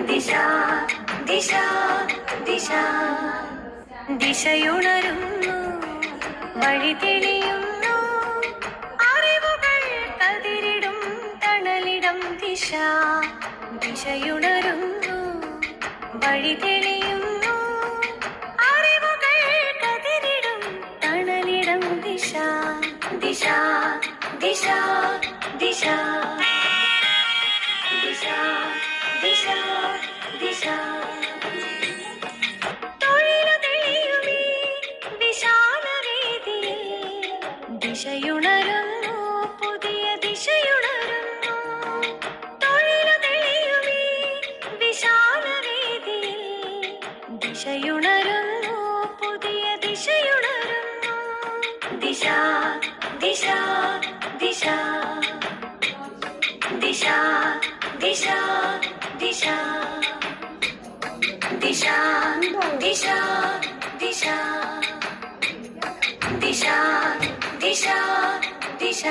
ദിശ ദിശ ദിശ ദിശയുണരുന്നു, വഴി തെളിയുന്നു, അറിവുകൾ കതിരിടും തണലിടം. ദിശ ദിശയുണരുന്നു, വഴി തെളിയുന്നു, അറിവുകൾ കതിരിടും തണലിടം. ദിശ ദിശ ദിശ ദിശ ദിശ ദിശ ദിശ തൊഴിലു തെളിയുമീ വിശാലവേദിയിൽ ദിശയുണരുന്നു, പുതിയ ദിശയുണരുന്നു. തൊഴിലു തെളിയുമീ വിശാലവേദിയിൽ ദിശയുണരുന്നു, പുതിയ ദിശയുണരുന്നു. ദിശ ദിശ ദിശ ദിശ ദിശ ദിശ ദിശ ദിശ ദിശ ദിശ ദിശ ദിശ